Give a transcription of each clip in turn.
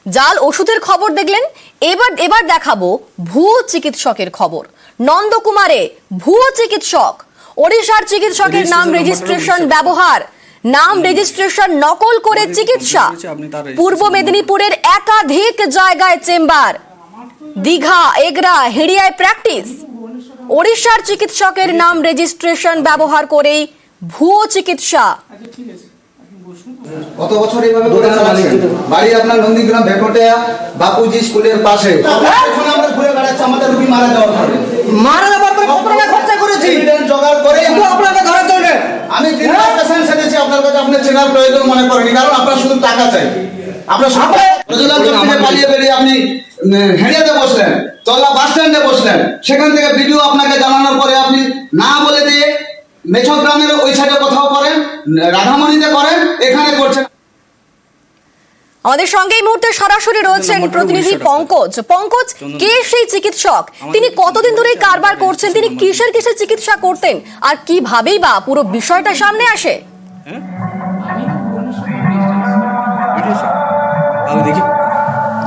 জাল ওষুধের খবর দেখলেন, এবার দেখাবো ভুয়ো চিকিৎসকের খবর। নন্দকুমারে ভুয়ো চিকিৎসক, ওড়িশার চিকিৎসকের নাম রেজিস্ট্রেশন ব্যবহার, নাম রেজিস্ট্রেশন নকল করে চিকিৎসা। পূর্ব মেদিনীপুরের একাধিক জায়গায় চেম্বার, দীঘা, এগরা, হেড়িয়ায় প্র্যাকটিস। ওড়িশার চিকিৎসকের নাম রেজিস্ট্রেশন ব্যবহার করেই ভুয়ো চিকিৎসা। কত বছর এইভাবে করে চালাচ্ছেন? বাড়ি আপনার নন্দীগ্রাম ভেকটিয়া বাপুজি স্কুলের পাশে। এখন আমরা ঘুরে বেড়াচ্ছি আমাদের রোগী মারা যাওয়ার পরে। মারা যাওয়ার পরে কত টাকা খরচা করেছি এভিডেন্স জোগাড় করে শুধু আপনাকে ধরার জন্য। আমি তিনবার পেশেন্ট সেজেছি আপনার কাছে, আপনি চেনার প্রয়োজন মনে করেনি, কারণ আপনার শুধু টাকা চাই। আপনার সাথে প্রজনন থেকে পালিয়ে বেরিয়ে আপনি হেড়িয়াতে বসলেন, তল্লা বাস স্ট্যান্ডে বসলেন, সেখান থেকে ভিডিও আপনাকে জানানোর পরে আপনি না বলে দিয়ে মেছক গ্রামের ওই সাইডে কোথাও করেন, রাধামণিতে করেন, এখানে করছেন। আমাদের সঙ্গে এই মুহূর্তে সরাসরি রয়েছেন প্রতিনিধি পঙ্কজ। পঙ্কজ, কে সেই চিকিৎসক? তিনি কতদিন ধরে কারবার করছেন? তিনি কিসের চিকিৎসা করতেন আর কিভাবেই বা পুরো বিষয়টা সামনে আসে?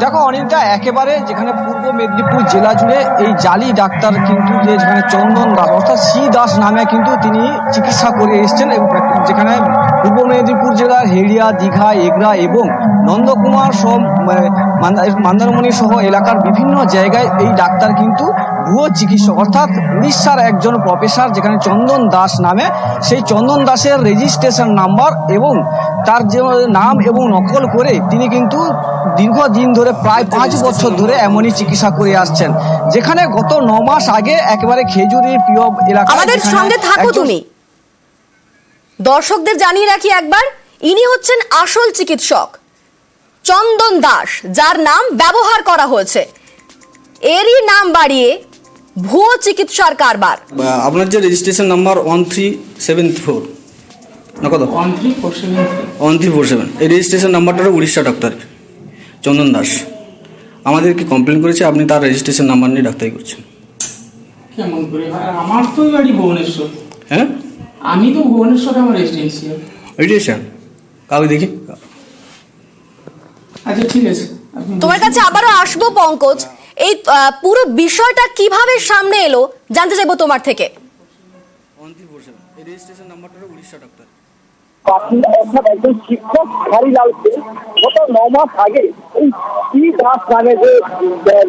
দেখো অনিলদা, একেবারে যেখানে পূর্ব মেদিনীপুর জেলা জুড়ে এই জালি ডাক্তার কিন্তু যেখানে চন্দন দাস অর্থাৎ সি দাস নামে কিন্তু তিনি চিকিৎসা করে এসছেন, এবং যেখানে পূর্ব মেদিনীপুর জেলার হেড়িয়া, দীঘা, এগরা এবং নন্দকুমার সহ মন্দারমণি সহ এলাকার বিভিন্ন জায়গায় এই ডাক্তার কিন্তু ভুয়ো চিকিৎসক অর্থাৎ উড়িষ্যার একজন প্রফেসর যেখানে চন্দন দাস নামে, সেই চন্দন দাসের রেজিস্ট্রেশন নাম্বার এবং তার যে নাম এবং নকল করে তিনি কিন্তু দীর্ঘদিন ধরে প্রায় 5 বছর ধরে এমনই চিকিৎসা করে আসছেন। যেখানে গত 9 মাস আগে একেবারে খেজুরির প্রিয় এলাকা। আমাদের সঙ্গে থাকো তুমি। দর্শকদের জানিয়ে রাখি একবার, ইনি হচ্ছেন আসল চিকিৎসক চন্দন দাস, যার নাম ব্যবহার করা হয়েছে। এরই নাম বাড়িয়ে ভুয়ো চিকিৎসার কারবার। আপনার যে রেজিস্ট্রেশন নাম্বার 1374 না কত 1347, এই রেজিস্ট্রেশন নাম্বারটা উড়িষ্যা ডাক্তার চন্দন দাস আমাদেরকে কমপ্লেন করেছে আপনি তার রেজিস্ট্রেশন নাম্বার নিয়ে ডাক্তারি করছেন। কেমন করে? আমার তো বাড়ি ভুবনেশ্বর। হ্যাঁ, আমি তো ভুবনেশ্বরে আমার রেজিডেন্সিয়াল। রেজিস্ট্রেশন কাগজ দেখি। আচ্ছা ঠিক আছে, তোমার কাছে আবারও আসবো পঙ্কজ। এই পুরো বিষয়টা কিভাবে সামনে এলো জানতে চাইবো তোমার থেকে। 1347 এই রেজিস্ট্রেশন নাম্বারটা উড়িষ্যা ডাক্তার একজন শিক্ষক ধারীলালকে গত 9 মাস আগে এই সি দাস নামে যে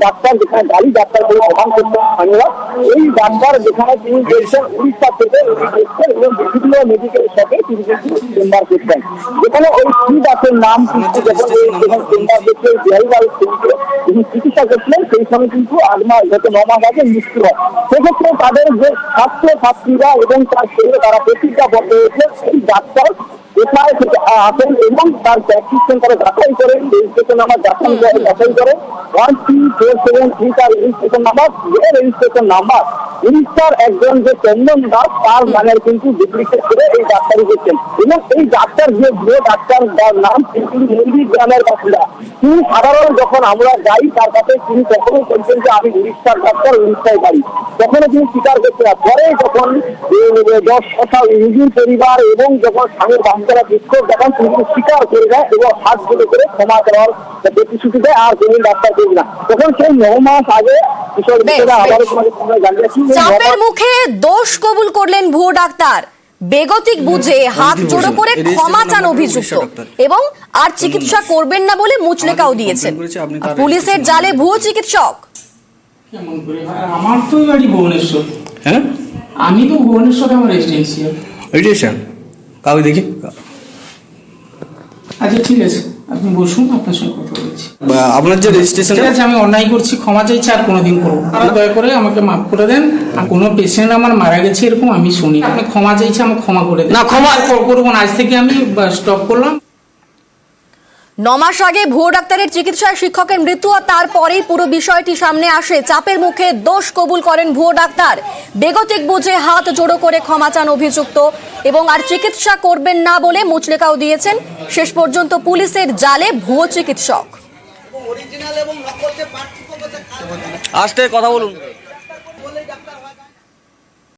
ডাক্তার, যেখানে গাড়ি ডাক্তার বলে প্রধান করতেন স্থানীয়রা, এই ডাক্তার যেখানে তিনি গেছেন উড়িষ্যা থেকে এবং বিভিন্ন মেডিকেল শপে তিনি কিন্তু চেম্বার করতেন, যেখানে ওই সি দাসের নাম কিন্তু যখন চেম্বার দেখে ধারীলাল সিংকে তিনি চিকিৎসা করছিলেন, সেই সময় কিন্তু গত 9 মাস আগে মৃত্যু হয়। সেক্ষেত্রে তাদের যে ছাত্রছাত্রীরা এবং তার ছেলে তারা প্রতিজ্ঞাবদ্ধ হয়েছে এই ডাক্তার কোথায় থেকে আসেন এবং তার প্র্যাকটিস সেন্টারে যাচাই করেন, রেজিস্ট্রেশন নাম্বার যাচাই করে 1347 তার রেজিস্ট্রেশন নাম্বার, যে রেজিস্ট্রেশন নাম্বার উড়িষ্যার একজন যে চন্দন দাস তার নামের কিন্তু ডুপ্লিকেট করে এই ডাক্তারি করছেন। এবং এই ডাক্তার যে ডাক্তার তার নাম কিন্তু নন্দী গ্রামের বাসিন্দা। তিনি সাধারণ যখন আমরা যাই তার কাছে তিনি কখনোই বলছেন যে আমি উড়িষ্যার ডাক্তার, উড়িষ্যায় বাড়ি, তখনও তিনি স্বীকার করছে না। পরে যখন 10 কথা রোগীর পরিবার এবং যখন স্বামীর বাচ্চারা বিক্ষোভ দেখান, তিনি কিন্তু স্বীকার করে দেয় এবং হাত জোড়ো করে ক্ষমা করার প্রতিশ্রুতি দেয় আর তিনি ডাক্তার করবে না। তখন সেই 9 মাস আগে চাপের মুখে দোষ কবুল করলেন ভুয়ো ডাক্তার, বেগতিক বুঝে হাত জোড়ো করে ক্ষমা চান অভিযুক্ত এবং আর চিকিৎসা করবেন না বলে মুচলেকাও দিয়েছেন। পুলিশের জালে ভুয়ো চিকিৎসক। কেমন করে? আমার তো বাড়ি ভুবনেশ্বর। হ্যাঁ, আমি তো ভুবনেশ্বরে আমার রেজিডেন্সিয়াল। রেজিস্ট্রেশন কাগজ দেখি। আচ্ছা ঠিক আছে, আপনি বসুন, আপনার সঙ্গে কথা বলছি। আপনার যে রেজিস্ট্রেশন, ঠিক আছে, আমি অন্যায় করছি, ক্ষমা চাইছি, আর কোনোদিন করবো না। দয়া করে আমাকে মাফ করে দেন। আর কোনো পেশেন্ট আমার মারা গেছে এরকম আমি শুনি, আপনি ক্ষমা চাইছি, আমাকে ক্ষমা করে দেন। না, ক্ষমা করবো না, আজ থেকে আমি স্টপ করলাম। 9 মাস আগে ভুয়ো ডাক্তারের চিকিৎসায় শিক্ষকের মৃত্যু আর তারপরেই পুরো বিষয়টি সামনে আসে। চাপের মুখে দোষ কবুল করেন ভুয়ো ডাক্তার, বেগতিক বুঝে হাত জোড়ো করে ক্ষমা চান অভিযুক্ত এবং আর চিকিৎসা করবেন না বলে মুচলেকাও দিয়েছেন। শেষ পর্যন্ত পুলিশের জালে ভুয়ো চিকিৎসক। আস্তে কথা বলুন।